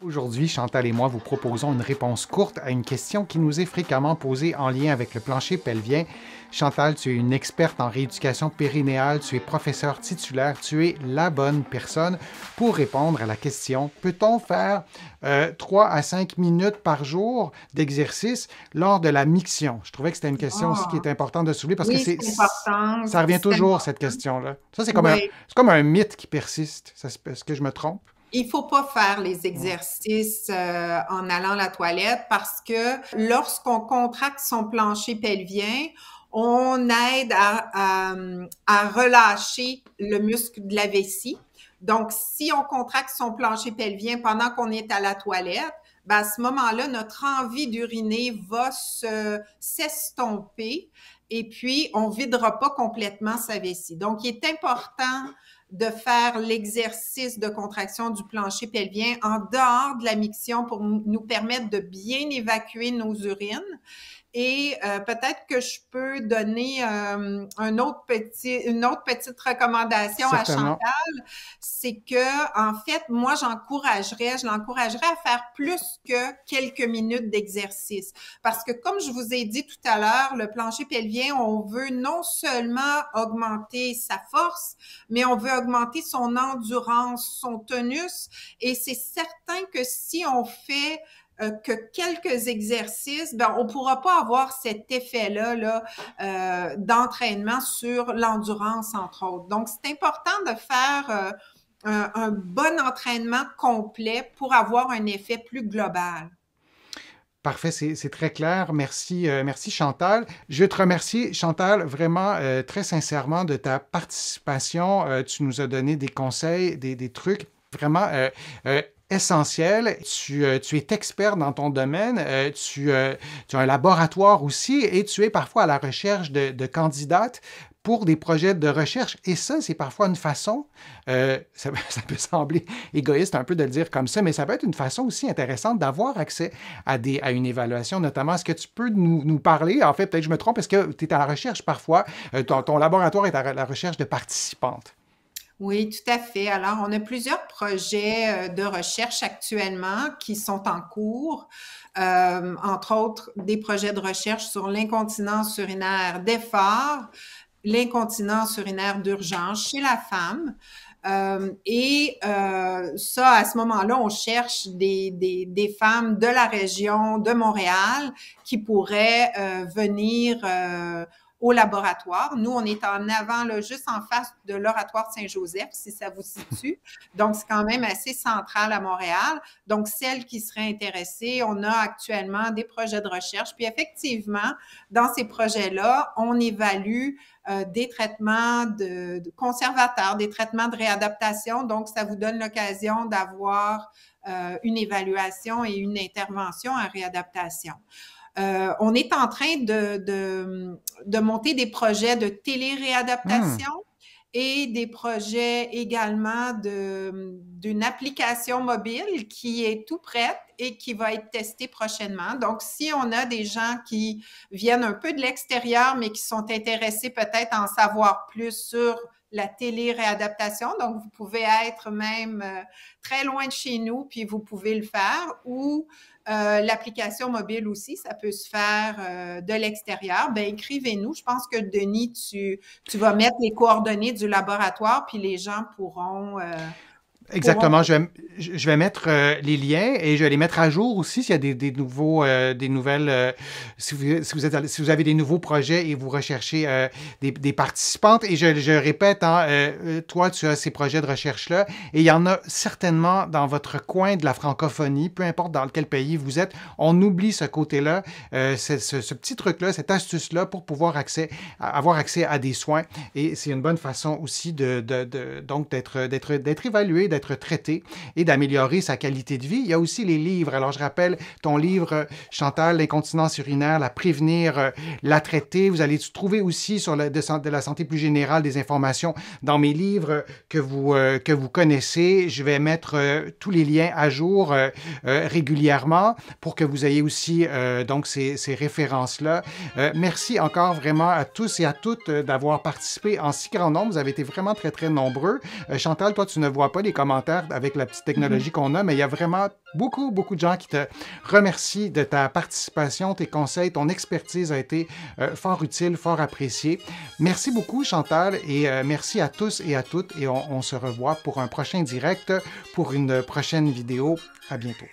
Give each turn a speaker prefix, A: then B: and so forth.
A: Aujourd'hui, Chantal et moi vous proposons une réponse courte à une question qui nous est fréquemment posée en lien avec le plancher pelvien. Chantal, tu es une experte en rééducation périnéale, tu es professeure titulaire, tu es la bonne personne pour répondre à la question: peut-on faire 3 à 5 minutes par jour d'exercice lors de la miction? Je trouvais que c'était une question aussi qui
B: Ah,
A: est importante de soulever parce que
B: oui, c'est important.
A: ça revient
B: C'est
A: toujours, cette
B: important.
A: question-là. Ça,
B: Oui.
A: c'est comme un mythe qui persiste. Est-ce que je me trompe?
B: Il faut pas faire les
A: Ouais.
B: exercices en allant à la toilette parce que lorsqu'on contracte son plancher pelvien, on aide à relâcher le muscle de la vessie. Donc, si on contracte son plancher pelvien pendant qu'on est à la toilette, ben à ce moment-là, notre envie d'uriner va s'estomper et puis on videra pas complètement sa vessie. Donc, il est important de faire l'exercice de contraction du plancher pelvien en dehors de la miction pour nous permettre de bien évacuer nos urines. Et peut-être que je peux donner une autre petite recommandation à Chantal,
A: Certainement.
B: c'est que en fait, moi, je l'encouragerais à faire plus que quelques minutes d'exercice. Parce que comme je vous ai dit tout à l'heure, le plancher pelvien, on veut non seulement augmenter sa force, mais on veut augmenter son endurance, son tonus. Et c'est certain que si on fait que quelques exercices, ben, on ne pourra pas avoir cet effet-là d'entraînement sur l'endurance, entre autres. Donc, c'est important de faire un bon entraînement complet pour avoir un effet plus global.
A: Parfait, c'est très clair. Merci, merci Chantal. Je te remercie, Chantal, vraiment très sincèrement de ta participation. Tu nous as donné des conseils, des trucs vraiment essentiels. Tu es expert dans ton domaine. Tu as un laboratoire aussi et tu es parfois à la recherche de candidates pour des projets de recherche. Et ça, c'est parfois une façon, ça peut sembler égoïste un peu de le dire comme ça, mais ça peut être une façon aussi intéressante d'avoir accès à une évaluation, notamment. Est-ce que tu peux nous parler, en fait, peut-être que je me trompe, est-ce que tu es à la recherche parfois, ton laboratoire est à la recherche de participantes?
B: Oui, tout à fait. Alors, on a plusieurs projets de recherche actuellement qui sont en cours, entre autres des projets de recherche sur l'incontinence urinaire d'effort, l'incontinence urinaire d'urgence chez la femme. Ça, à ce moment-là, on cherche des femmes de la région de Montréal qui pourraient venir au laboratoire. Nous, on est en avant, là, juste en face de l'Oratoire Saint-Joseph, si ça vous situe. Donc, c'est quand même assez central à Montréal. Donc, celles qui seraient intéressées, on a actuellement des projets de recherche. Puis, effectivement, dans ces projets-là, on évalue des traitements de conservateurs, des traitements de réadaptation. Donc, ça vous donne l'occasion d'avoir une évaluation et une intervention en réadaptation. On est en train de monter des projets de
A: Hmm.
B: télé-réadaptation et des projets également d'une application mobile qui est tout prête et qui va être testée prochainement. Donc, si on a des gens qui viennent un peu de l'extérieur, mais qui sont intéressés peut-être à en savoir plus sur la télé-réadaptation, donc vous pouvez être même très loin de chez nous, puis vous pouvez le faire, ou l'application mobile aussi, ça peut se faire de l'extérieur. Ben, écrivez-nous. Je pense que Denis, tu vas mettre les coordonnées du laboratoire, puis les gens pourront.
A: Exactement. Je vais mettre les liens et je vais les mettre à jour aussi s'il y a des nouveaux, des nouvelles. Si vous avez des nouveaux projets et vous recherchez des participantes. Et je répète, hein, toi, tu as ces projets de recherche-là et il y en a certainement dans votre coin de la francophonie, peu importe dans quel pays vous êtes. On oublie ce côté-là, ce petit truc-là, cette astuce-là pour pouvoir avoir accès à des soins. Et c'est une bonne façon aussi donc d'être évalué, d'être traité et d'améliorer sa qualité de vie. Il y a aussi les livres. Alors, je rappelle ton livre, Chantal, l'incontinence urinaire, la prévenir, la traiter. Vous allez trouver aussi sur de la santé plus générale des informations dans mes livres que vous connaissez. Je vais mettre tous les liens à jour régulièrement pour que vous ayez aussi donc ces références-là. Merci encore vraiment à tous et à toutes d'avoir participé en si grand nombre. Vous avez été vraiment très, très nombreux. Chantal, toi, tu ne vois pas les commentaires commentaires avec la petite technologie qu'on a, mais il y a vraiment beaucoup, beaucoup de gens qui te remercient de ta participation, tes conseils, ton expertise a été fort utile, fort appréciée. Merci beaucoup, Chantal, et merci à tous et à toutes, et on se revoit pour un prochain direct, pour une prochaine vidéo. À bientôt.